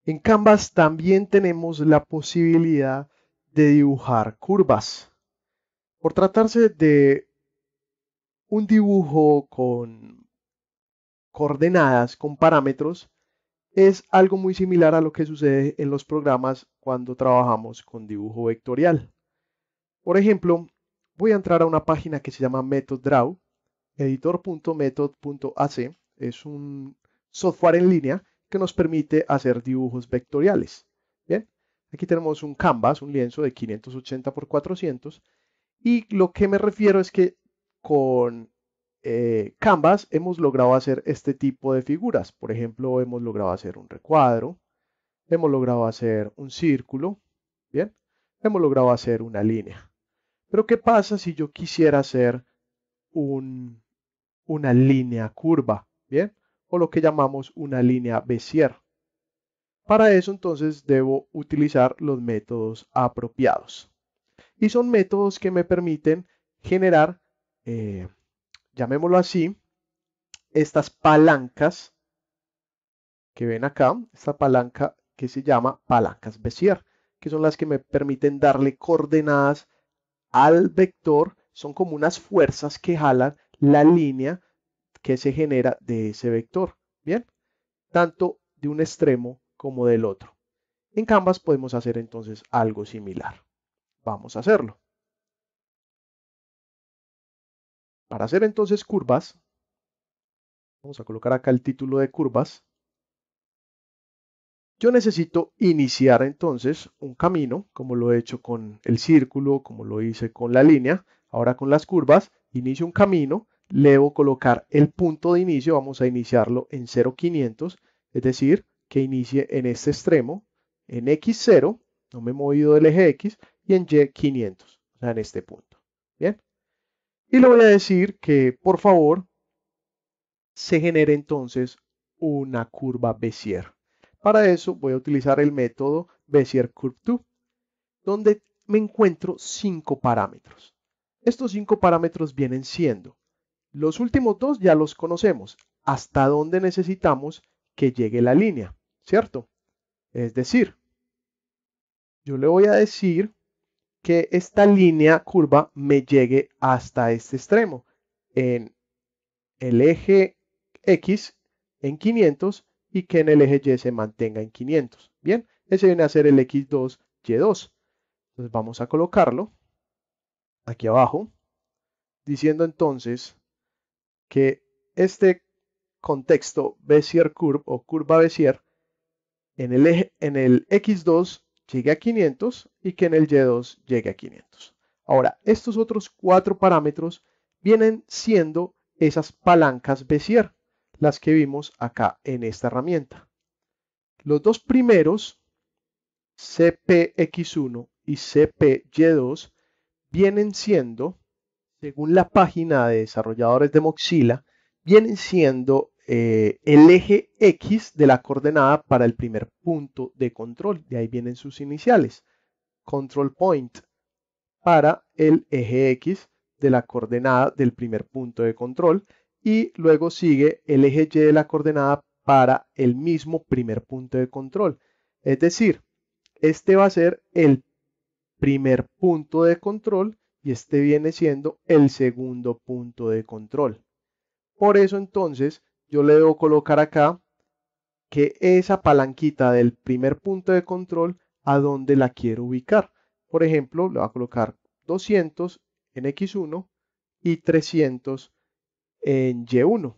En Canvas también tenemos la posibilidad de dibujar curvas. Por tratarse de un dibujo con coordenadas, con parámetros, es algo muy similar a lo que sucede en los programas cuando trabajamos con dibujo vectorial. Por ejemplo, voy a entrar a una página que se llama MethodDraw, editor.method.ac. Es un software en línea que nos permite hacer dibujos vectoriales. Bien, aquí tenemos un canvas, un lienzo de 580 por 400, y lo que me refiero es que con Canvas hemos logrado hacer este tipo de figuras. Por ejemplo, hemos logrado hacer un recuadro, hemos logrado hacer un círculo, bien, hemos logrado hacer una línea. Pero ¿qué pasa si yo quisiera hacer un, una línea curva? Bien, o lo que llamamos una línea Bézier. Para eso entonces debo utilizar los métodos apropiados. Y son métodos que me permiten generar, eh, llamémoslo así, estas palancas que ven acá, esta palanca que se llama palancas Bézier, que son las que me permiten darle coordenadas al vector. Son como unas fuerzas que jalan la línea que se genera de ese vector, ¿bien? Tanto de un extremo como del otro. En Canvas podemos hacer entonces algo similar. Vamos a hacerlo. Para hacer entonces curvas, vamos a colocar acá el título de curvas. Yo necesito iniciar entonces un camino, como lo he hecho con el círculo, como lo hice con la línea. Ahora con las curvas, inicio un camino, le debo colocar el punto de inicio, vamos a iniciarlo en 0,500, es decir, que inicie en este extremo, en X0, no me he movido del eje X, y en Y 500, o sea, en este punto. Bien, y le voy a decir que por favor se genere entonces una curva Bézier. Para eso voy a utilizar el método Bézier Curve To, donde me encuentro 5 parámetros. Estos 5 parámetros vienen siendo, los últimos dos ya los conocemos, hasta dónde necesitamos que llegue la línea, ¿cierto? Es decir, yo le voy a decir que esta línea curva me llegue hasta este extremo, en el eje X en 500 y que en el eje Y se mantenga en 500. Bien, ese viene a ser el X2, Y2. Entonces vamos a colocarlo aquí abajo, diciendo entonces que este contexto Bézier Curve o curva Bézier en el X2 llegue a 500 y que en el Y2 llegue a 500. Ahora, estos otros 4 parámetros vienen siendo esas palancas Bézier, las que vimos acá en esta herramienta. Los dos primeros, CPX1 y CPY2, vienen siendo, según la página de desarrolladores de Mozilla, vienen siendo el eje X de la coordenada para el primer punto de control. De ahí vienen sus iniciales. Control point para el eje X de la coordenada del primer punto de control. Y luego sigue el eje Y de la coordenada para el mismo primer punto de control. Es decir, este va a ser el primer punto de control y este viene siendo el segundo punto de control. Por eso entonces yo le debo colocar acá que esa palanquita del primer punto de control, a dónde la quiero ubicar. Por ejemplo, le voy a colocar 200 en X1 y 300 en Y1.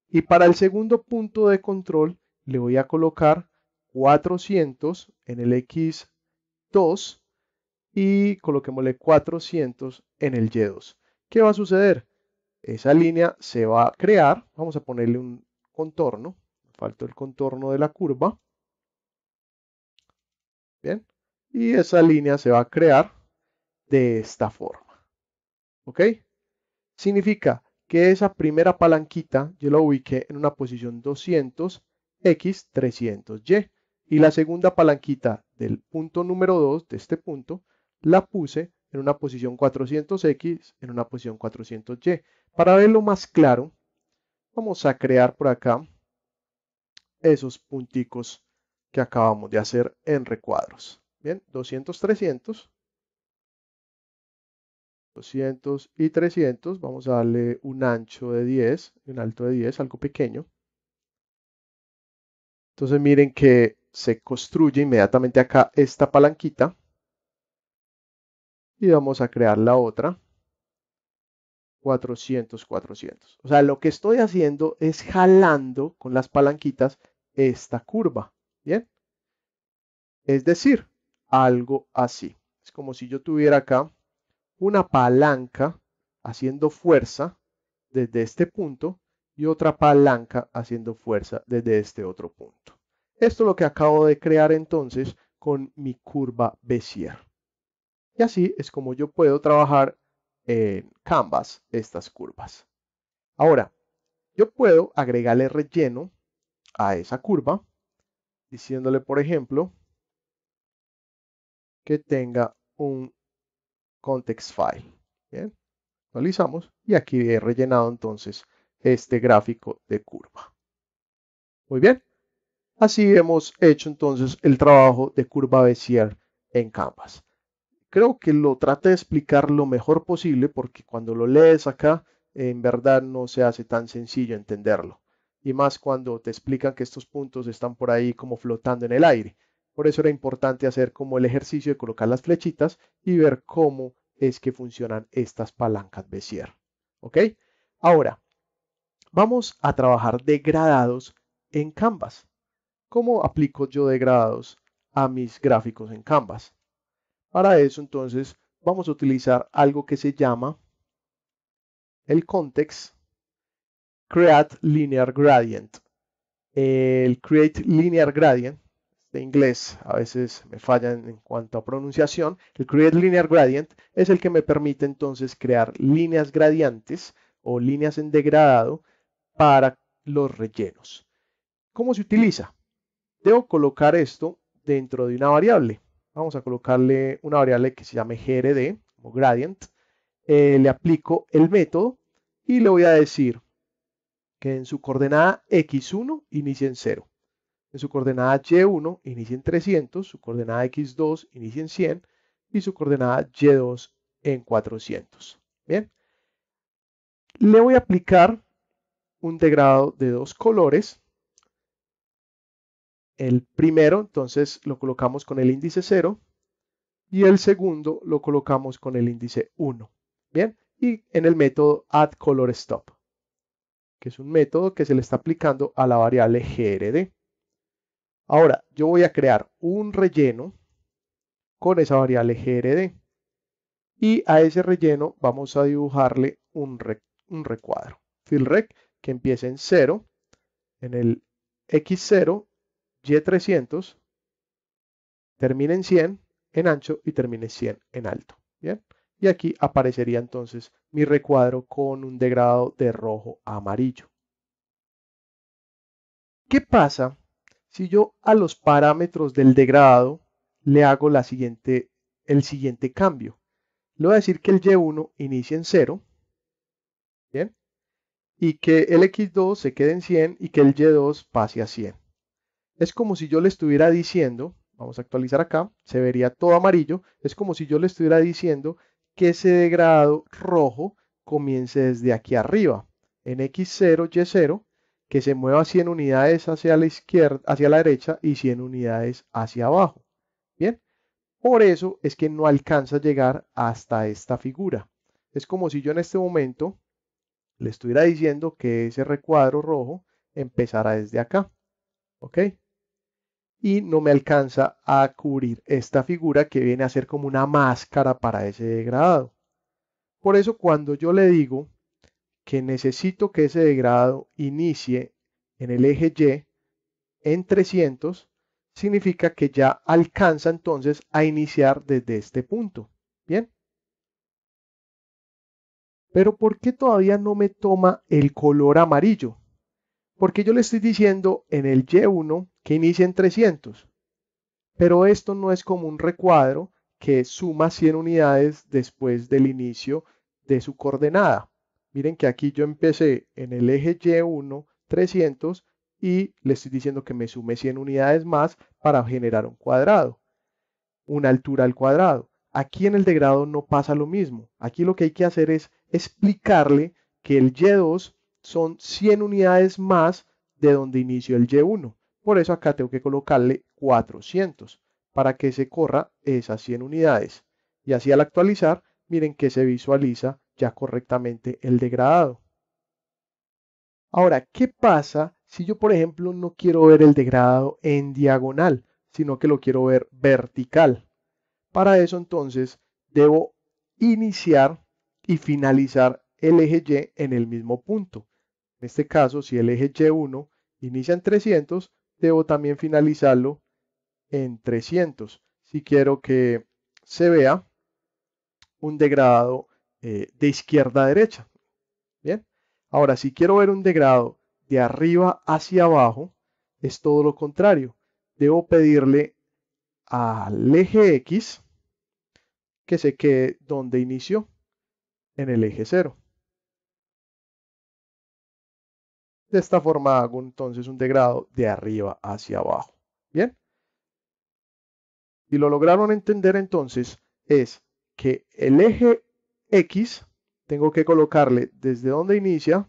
Y para el segundo punto de control le voy a colocar 400 en el X2 y coloquémosle 400 en el Y2. ¿Qué va a suceder? Esa línea se va a crear, vamos a ponerle un contorno, falta el contorno de la curva, bien, y esa línea se va a crear de esta forma, ¿ok? Significa que esa primera palanquita yo la ubiqué en una posición 200, X, 300, Y, y la segunda palanquita del punto número 2 de este punto la puse en una posición 400X, en una posición 400Y. Para verlo más claro, vamos a crear por acá esos punticos que acabamos de hacer en recuadros. Bien, 200, 300. 200 y 300, vamos a darle un ancho de 10, un alto de 10, algo pequeño. Entonces miren que se construye inmediatamente acá esta palanquita y vamos a crear la otra, 400, 400. O sea, lo que estoy haciendo es jalando con las palanquitas esta curva, ¿bien? Es decir, algo así. Es como si yo tuviera acá una palanca haciendo fuerza desde este punto y otra palanca haciendo fuerza desde este otro punto. Esto es lo que acabo de crear entonces con mi curva Bézier. Y así es como yo puedo trabajar en Canvas estas curvas. Ahora, yo puedo agregarle relleno a esa curva diciéndole, por ejemplo, que tenga un context file. Bien, actualizamos y aquí he rellenado entonces este gráfico de curva. Muy bien, así hemos hecho entonces el trabajo de curva Bézier en Canvas. Creo que lo traté de explicar lo mejor posible porque cuando lo lees acá, en verdad no se hace tan sencillo entenderlo. Y más cuando te explican que estos puntos están por ahí como flotando en el aire. Por eso era importante hacer como el ejercicio de colocar las flechitas y ver cómo es que funcionan estas palancas Bézier. ¿Ok? Ahora, vamos a trabajar degradados en Canvas. ¿Cómo aplico yo degradados a mis gráficos en Canvas? Para eso, entonces, vamos a utilizar algo que se llama el context Create Linear Gradient. El Create Linear Gradient, de inglés a veces me fallan en cuanto a pronunciación, el Create Linear Gradient es el que me permite entonces crear líneas gradientes o líneas en degradado para los rellenos. ¿Cómo se utiliza? Debo colocar esto dentro de una variable. Vamos a colocarle una variable que se llame GRD, como gradient. Le aplico el método y le voy a decir que en su coordenada x1 inicie en 0. En su coordenada y1 inicie en 300, su coordenada x2 inicie en 100 y su coordenada y2 en 400. Bien. Le voy a aplicar un degradado de dos colores. El primero, entonces, lo colocamos con el índice 0 y el segundo lo colocamos con el índice 1. Bien, y en el método addColorStop, que es un método que se le está aplicando a la variable GRD. Ahora, yo voy a crear un relleno con esa variable GRD y a ese relleno vamos a dibujarle un recuadro. FillRec que empiece en 0, en el X0, Y300, termine en 100 en ancho y termine 100 en alto. Bien, y aquí aparecería entonces mi recuadro con un degradado de rojo a amarillo. ¿Qué pasa si yo a los parámetros del degradado le hago el siguiente cambio? Le voy a decir que el Y1 inicie en 0, ¿bien? Y que el X2 se quede en 100 y que el Y2 pase a 100. Es como si yo le estuviera diciendo, vamos a actualizar acá, se vería todo amarillo, es como si yo le estuviera diciendo que ese degradado rojo comience desde aquí arriba, en X0, Y0, que se mueva 100 unidades hacia la izquierda, hacia la derecha y 100 unidades hacia abajo. Bien, por eso es que no alcanza a llegar hasta esta figura. Es como si yo en este momento le estuviera diciendo que ese recuadro rojo empezara desde acá. ¿Ok? Y no me alcanza a cubrir esta figura que viene a ser como una máscara para ese degradado. Por eso cuando yo le digo que necesito que ese degradado inicie en el eje Y en 300, significa que ya alcanza entonces a iniciar desde este punto. Bien. Pero ¿por qué todavía no me toma el color amarillo? Porque yo le estoy diciendo en el Y1 que inicie en 300. Pero esto no es como un recuadro que suma 100 unidades después del inicio de su coordenada. Miren que aquí yo empecé en el eje Y1 300 y le estoy diciendo que me sume 100 unidades más para generar un cuadrado, una altura al cuadrado. Aquí en el degrado no pasa lo mismo. Aquí lo que hay que hacer es explicarle que el Y2 son 100 unidades más de donde inició el Y1. Por eso acá tengo que colocarle 400 para que se corra esas 100 unidades. Y así al actualizar, miren que se visualiza ya correctamente el degradado. Ahora, ¿qué pasa si yo, por ejemplo, no quiero ver el degradado en diagonal, sino que lo quiero ver vertical? Para eso, entonces, debo iniciar y finalizar el eje Y en el mismo punto. En este caso, si el eje Y1 inicia en 300, debo también finalizarlo en 300. Si quiero que se vea un degradado de izquierda a derecha. Bien. Ahora, si quiero ver un degradado de arriba hacia abajo, es todo lo contrario. Debo pedirle al eje X que se quede donde inició, en el eje 0. De esta forma hago entonces un degradado de arriba hacia abajo. Bien. Si lo lograron entender entonces, es que el eje X tengo que colocarle desde donde inicia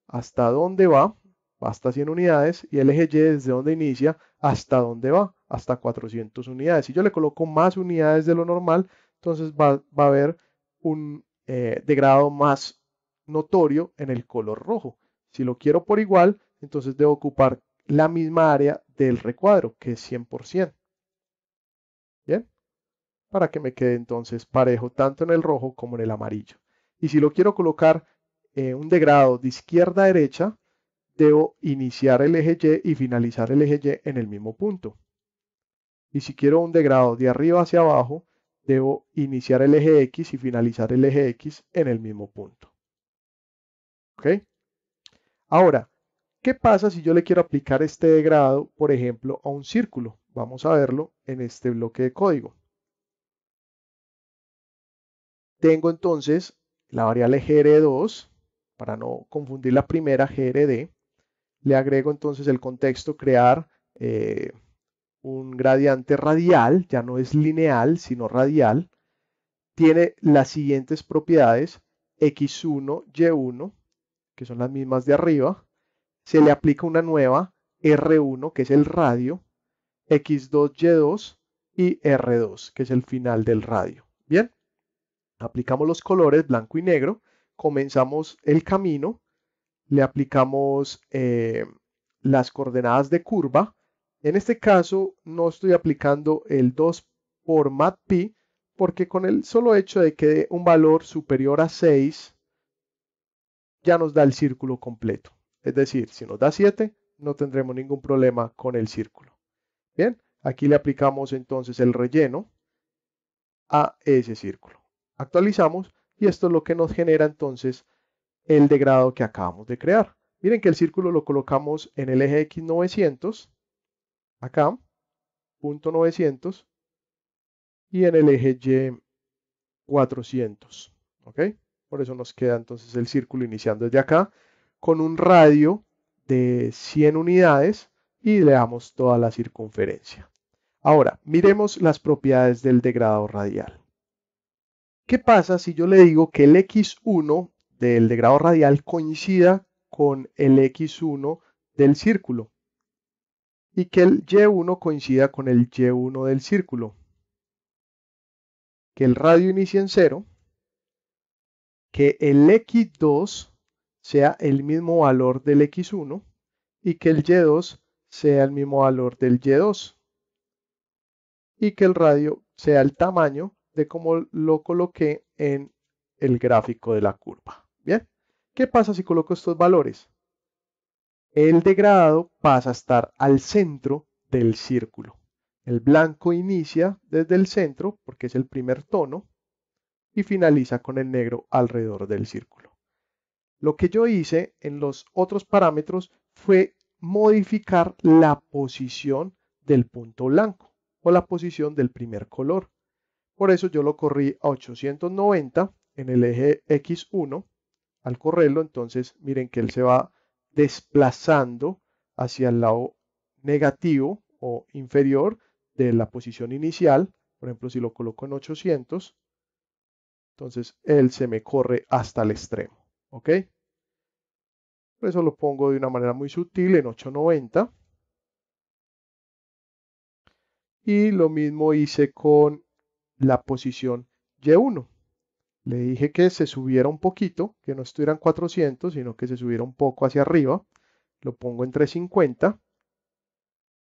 hasta donde va, hasta 100 unidades, y el eje Y desde donde inicia hasta donde va, hasta 400 unidades. Si yo le coloco más unidades de lo normal, entonces va a haber un degradado más notorio en el color rojo. Si lo quiero por igual, entonces debo ocupar la misma área del recuadro, que es 100%. Bien, para que me quede entonces parejo tanto en el rojo como en el amarillo. Y si lo quiero colocar un degradado de izquierda a derecha, debo iniciar el eje Y y finalizar el eje Y en el mismo punto. Y si quiero un degradado de arriba hacia abajo, debo iniciar el eje X y finalizar el eje X en el mismo punto. ¿Ok? Ahora, ¿qué pasa si yo le quiero aplicar este degradado, por ejemplo, a un círculo? Vamos a verlo en este bloque de código. Tengo entonces la variable gr2, para no confundir la primera, grd. Le agrego entonces el contexto crear un gradiente radial, ya no es lineal, sino radial. Tiene las siguientes propiedades: x1, y1, que son las mismas de arriba. Se le aplica una nueva, r1, que es el radio, x2, y2 y r2, que es el final del radio. Bien, aplicamos los colores blanco y negro, comenzamos el camino, le aplicamos las coordenadas de curva. En este caso no estoy aplicando el 2 por matpy, porque con el solo hecho de que dé un valor superior a 6 ya nos da el círculo completo. Es decir, si nos da 7 no tendremos ningún problema con el círculo. Bien, aquí le aplicamos entonces el relleno a ese círculo. Actualizamos y esto es lo que nos genera entonces el degradado que acabamos de crear. Miren que el círculo lo colocamos en el eje X 900, acá, punto 900, y en el eje Y 400. ¿Ok? Por eso nos queda entonces el círculo iniciando desde acá, con un radio de 100 unidades y le damos toda la circunferencia. Ahora, miremos las propiedades del degradado radial. ¿Qué pasa si yo le digo que el x1 del degradado radial coincida con el x1 del círculo y que el y1 coincida con el y1 del círculo? Que el radio inicie en 0, que el x2 sea el mismo valor del x1 y que el y2 sea el mismo valor del y2 y que el radio sea el tamaño de como lo coloqué en el gráfico de la curva. Bien, ¿qué pasa si coloco estos valores? El degradado pasa a estar al centro del círculo. El blanco inicia desde el centro porque es el primer tono y finaliza con el negro alrededor del círculo. Lo que yo hice en los otros parámetros fue modificar la posición del punto blanco o la posición del primer color. Por eso yo lo corrí a 890 en el eje X1. Al correrlo, entonces miren que él se va desplazando hacia el lado negativo o inferior de la posición inicial. Por ejemplo, si lo coloco en 800, entonces él se me corre hasta el extremo. ¿Ok? Por eso lo pongo de una manera muy sutil en 890. Y lo mismo hice con la posición Y1. Le dije que se subiera un poquito, que no estuviera en 400, sino que se subiera un poco hacia arriba. Lo pongo en 350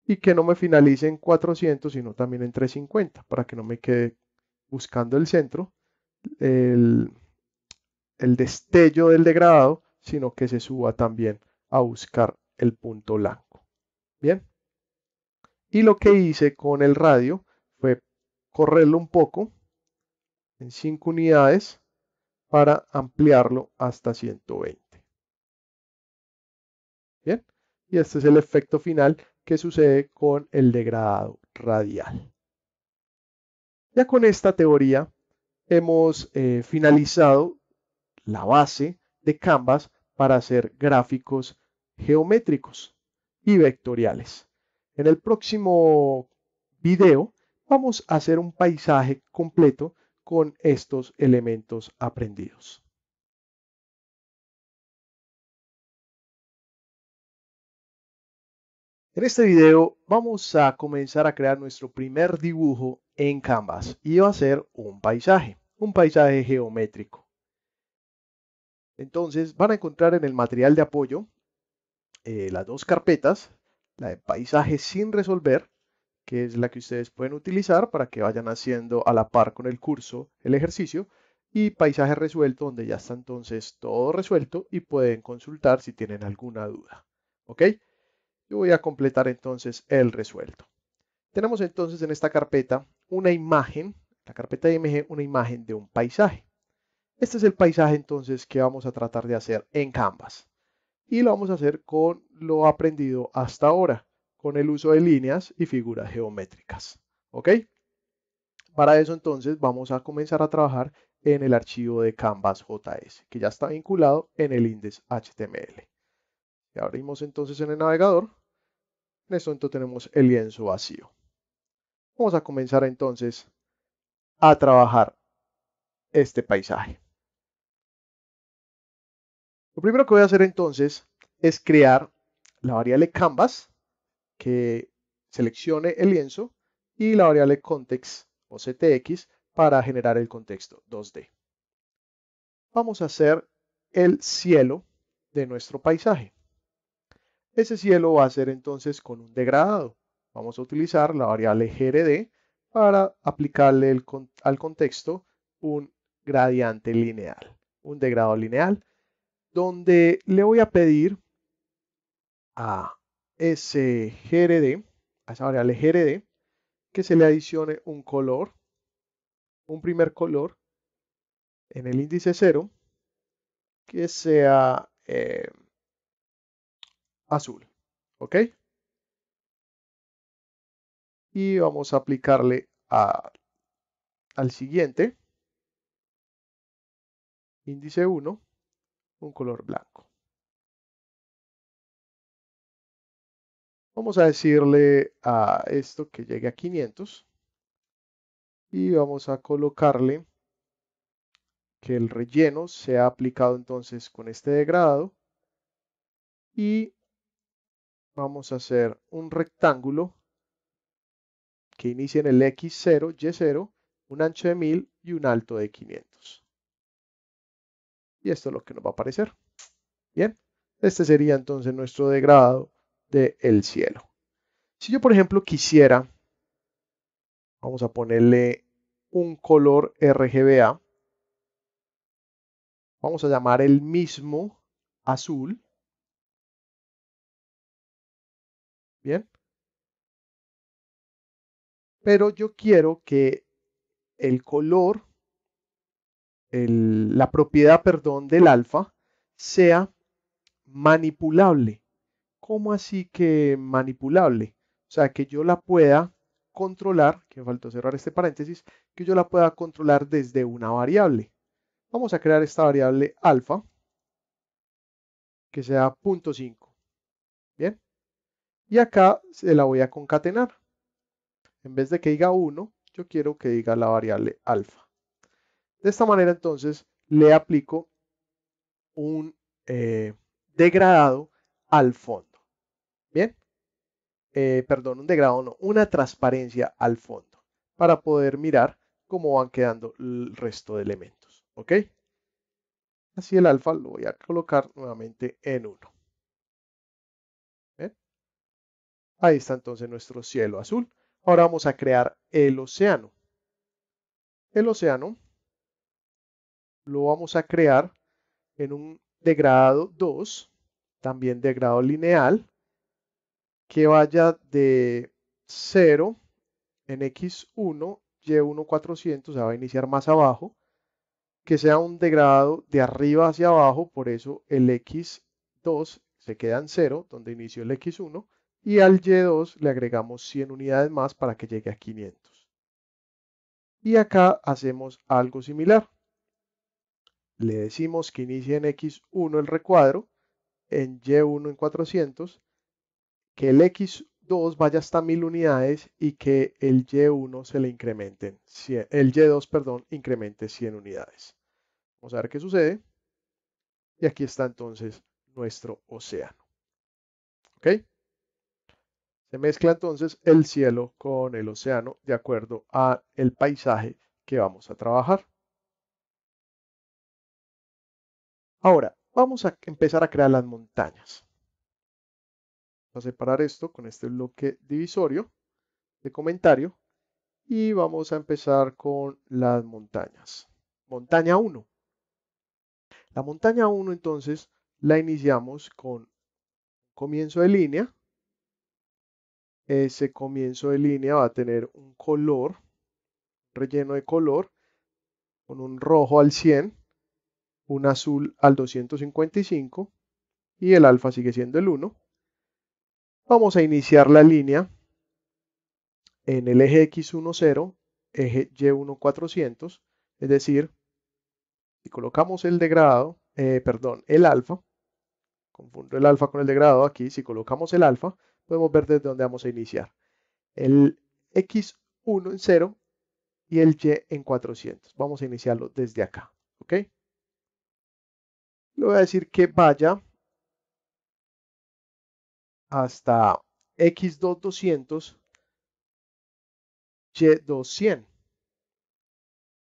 y que no me finalice en 400, sino también en 350, para que no me quede buscando el centro, el, el destello del degradado, sino que se suba también a buscar el punto blanco. Bien. Y lo que hice con el radio fue correrlo un poco en 5 unidades para ampliarlo hasta 120. Bien, y este es el efecto final que sucede con el degradado radial. Ya con esta teoría hemos finalizado la base de Canvas para hacer gráficos geométricos y vectoriales. En el próximo video vamos a hacer un paisaje completo con estos elementos aprendidos. En este video vamos a comenzar a crear nuestro primer dibujo en Canvas y va a ser un paisaje geométrico. Entonces van a encontrar en el material de apoyo las dos carpetas, la de paisaje sin resolver, que es la que ustedes pueden utilizar para que vayan haciendo a la par con el curso el ejercicio, y paisaje resuelto, donde ya está entonces todo resuelto y pueden consultar si tienen alguna duda. ¿Ok? Yo voy a completar entonces el resuelto. Tenemos entonces en esta carpeta una imagen, la carpeta de IMG, una imagen de un paisaje. Este es el paisaje entonces que vamos a tratar de hacer en Canvas. Y lo vamos a hacer con lo aprendido hasta ahora, con el uso de líneas y figuras geométricas. ¿Ok? Para eso entonces vamos a comenzar a trabajar en el archivo de Canvas.js, que ya está vinculado en el index.html. Y abrimos entonces en el navegador. En este momento tenemos el lienzo vacío. Vamos a comenzar entonces a trabajar este paisaje. Lo primero que voy a hacer entonces es crear la variable canvas que seleccione el lienzo y la variable context o ctx para generar el contexto 2D. Vamos a hacer el cielo de nuestro paisaje. Ese cielo va a ser entonces con un degradado. Vamos a utilizar la variable grd para aplicarle al contexto un gradiente lineal, un degradado lineal, donde le voy a pedir a ese grd, a esa variable grd, que se le adicione un color, un primer color en el índice 0, que sea azul. ¿Ok? Y vamos a aplicarle al siguiente, índice 1, un color blanco. Vamos a decirle a esto que llegue a 500 y vamos a colocarle que el relleno sea aplicado entonces con este degradado y vamos a hacer un rectángulo que inicie en el X0, Y0, un ancho de 1000 y un alto de 500. Y esto es lo que nos va a aparecer. Bien, este sería entonces nuestro degradado del cielo. Si yo, por ejemplo, quisiera, vamos a ponerle un color RGBA, vamos a llamar el mismo azul. Bien, pero yo quiero que el color, la propiedad, perdón, del alfa sea manipulable. ¿Cómo así que manipulable? O sea, que yo la pueda controlar, que me faltó cerrar este paréntesis, que yo la pueda controlar desde una variable. Vamos a crear esta variable alfa, que sea 0.5. Bien, y acá se la voy a concatenar. En vez de que diga 1, yo quiero que diga la variable alfa. De esta manera entonces le aplico un degradado al fondo. Bien, perdón, un degradado no, una transparencia al fondo para poder mirar cómo van quedando el resto de elementos. ¿Ok? Así el alfa lo voy a colocar nuevamente en 1. ¿Bien? Ahí está entonces nuestro cielo azul. Ahora vamos a crear el océano. El océano lo vamos a crear en un degradado 2, también degradado lineal, que vaya de 0 en x1, y1 400, o sea, va a iniciar más abajo, que sea un degradado de arriba hacia abajo, por eso el x2 se queda en 0, donde inició el x1, y al y2 le agregamos 100 unidades más para que llegue a 500. Y acá hacemos algo similar. Le decimos que inicie en x1 el recuadro, en y1 en 400, que el x2 vaya hasta 1000 unidades y que el y1 se le incrementen, el y2, perdón, incremente 100 unidades. Vamos a ver qué sucede. Y aquí está entonces nuestro océano. ¿Ok? Se mezcla entonces el cielo con el océano de acuerdo a el paisaje que vamos a trabajar. Ahora, vamos a empezar a crear las montañas. Vamos a separar esto con este bloque divisorio de comentario y vamos a empezar con las montañas. Montaña 1. La montaña 1 entonces la iniciamos con comienzo de línea. Ese comienzo de línea va a tener un color, relleno de color, con un rojo al 100, un azul al 255 y el alfa sigue siendo el 1. Vamos a iniciar la línea en el eje X1, 0, eje Y1, 400, es decir, si colocamos el degradado, perdón, el alfa, confundo el alfa con el degradado aquí, si colocamos el alfa, podemos ver desde dónde vamos a iniciar. El X1 en 0 y el Y en 400. Vamos a iniciarlo desde acá, ¿ok? Le voy a decir que vaya hasta X2 200, Y2 100.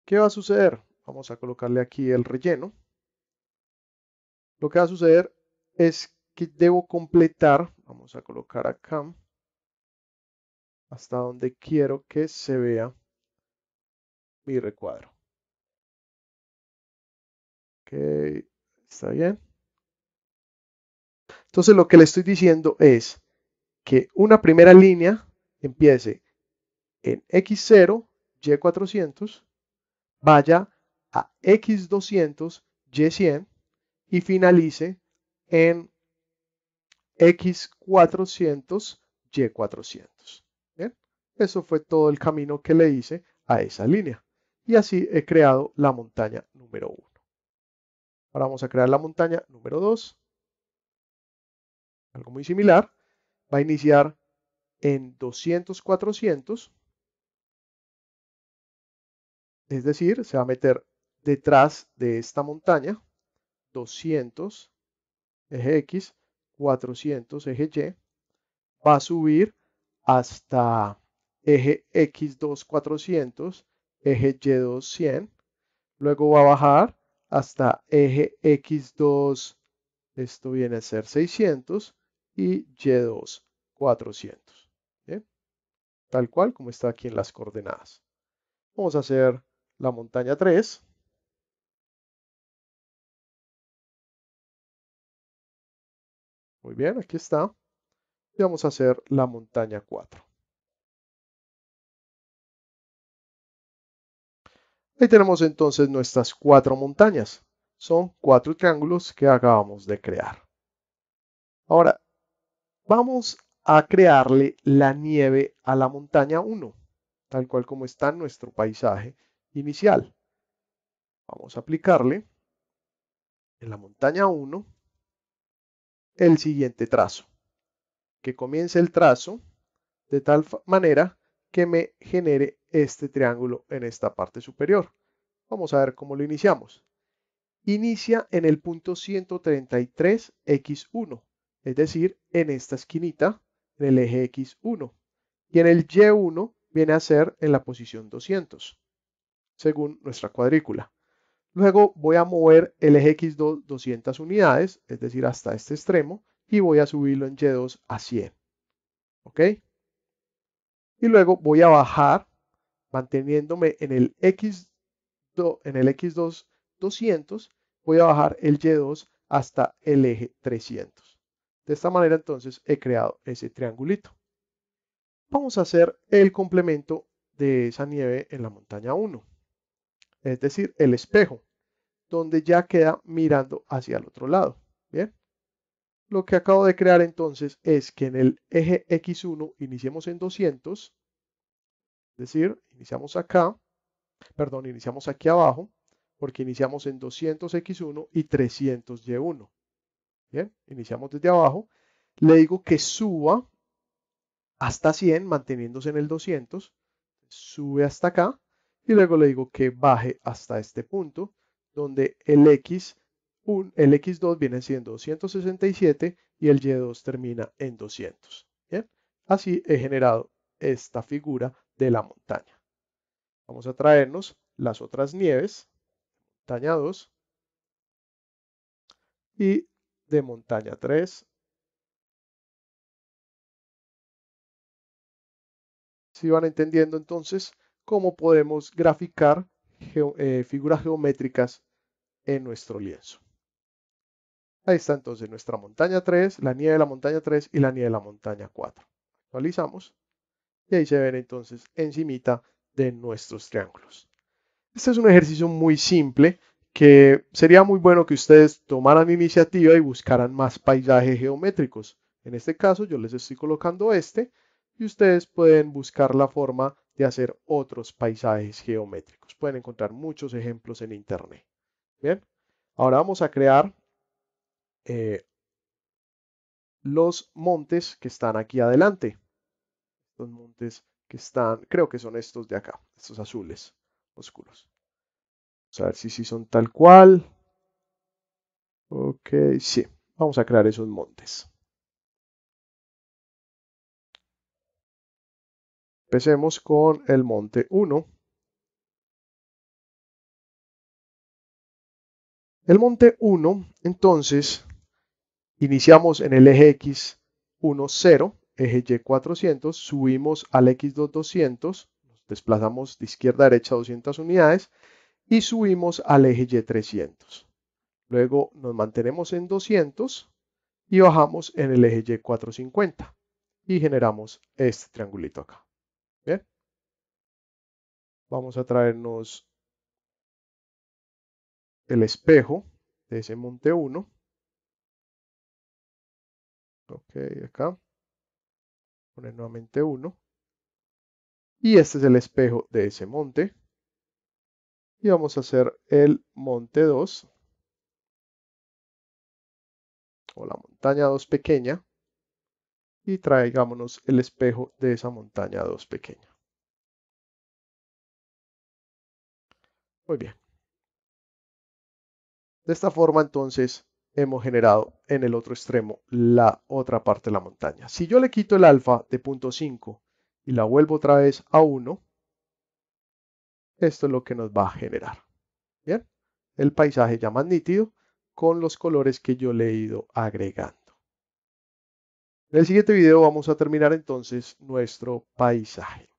¿Qué va a suceder? Vamos a colocarle aquí el relleno. Lo que va a suceder es que debo completar, vamos a colocar acá, hasta donde quiero que se vea mi recuadro. Ok, está bien. Entonces lo que le estoy diciendo es que una primera línea empiece en X0, Y400, vaya a X200, Y100 y finalice en X400, Y400. ¿Bien? Eso fue todo el camino que le hice a esa línea. Y así he creado la montaña número 1. Ahora vamos a crear la montaña número 2. Algo muy similar. Va a iniciar en 200, 400. Es decir, se va a meter detrás de esta montaña. 200, eje X, 400, eje Y. Va a subir hasta eje X2 400, eje Y2 100, luego va a bajar hasta eje X2, esto viene a ser 600 y Y2 400. ¿Bien? Tal cual como está aquí en las coordenadas. Vamos a hacer la montaña 3. Muy bien, aquí está. Y vamos a hacer la montaña 4. Ahí tenemos entonces nuestras 4 montañas. Son 4 triángulos que acabamos de crear. Ahora, vamos a crearle la nieve a la montaña 1, tal cual como está en nuestro paisaje inicial. Vamos a aplicarle en la montaña 1 el siguiente trazo, que comience el trazo de tal manera que me genere este triángulo en esta parte superior. Vamos a ver cómo lo iniciamos. Inicia en el punto 133x1, es decir, en esta esquinita, en el eje x1. Y en el y1 viene a ser en la posición 200, según nuestra cuadrícula. Luego voy a mover el eje x2 200 unidades, es decir, hasta este extremo, y voy a subirlo en y2 a 100. ¿Ok? Y luego voy a bajar, manteniéndome en el x2 200, voy a bajar el y2 hasta el eje 300. De esta manera entonces he creado ese triangulito. Vamos a hacer el complemento de esa nieve en la montaña 1, es decir, el espejo, donde ya queda mirando hacia el otro lado. Bien, lo que acabo de crear entonces es que en el eje x1 iniciemos en 200, es decir, iniciamos aquí abajo, porque iniciamos en 200x1 y 300y1. Bien, iniciamos desde abajo. Le digo que suba hasta 100, manteniéndose en el 200. Sube hasta acá. Y luego le digo que baje hasta este punto, donde el x2 viene siendo 267 y el y2 termina en 200. Bien, así he generado esta figura de la montaña. Vamos a traernos las otras nieves, montaña 2 y de montaña 3. Si van entendiendo entonces cómo podemos graficar figuras geométricas en nuestro lienzo. Ahí está entonces nuestra montaña 3, la nieve de la montaña 3 y la nieve de la montaña 4. Actualizamos y ahí se ven entonces encimita de nuestros triángulos. Este es un ejercicio muy simple que sería muy bueno que ustedes tomaran iniciativa y buscaran más paisajes geométricos. En este caso yo les estoy colocando este y ustedes pueden buscar la forma de hacer otros paisajes geométricos. Pueden encontrar muchos ejemplos en internet. Bien, ahora vamos a crear los montes que están aquí adelante. Los montes que están, creo que son estos de acá, estos azules oscuros. Vamos a ver si son tal cual. Ok, sí. Vamos a crear esos montes. Empecemos con el monte 1. El monte 1, entonces, iniciamos en el eje X 1, 0, eje Y 400, subimos al X2 200, nos desplazamos de izquierda a derecha 200 unidades y subimos al eje Y 300. Luego nos mantenemos en 200 y bajamos en el eje Y 450 y generamos este triangulito acá. Bien, vamos a traernos el espejo de ese monte 1. Ok, acá. Poner nuevamente 1. Y este es el espejo de ese monte. Y vamos a hacer el monte 2. O la montaña 2 pequeña. Y traigámonos el espejo de esa montaña 2 pequeña. Muy bien. De esta forma entonces hemos generado en el otro extremo la otra parte de la montaña. Si yo le quito el alfa de 0.5 y la vuelvo otra vez a 1, esto es lo que nos va a generar. Bien, el paisaje ya más nítido con los colores que yo le he ido agregando. En el siguiente video vamos a terminar entonces nuestro paisaje.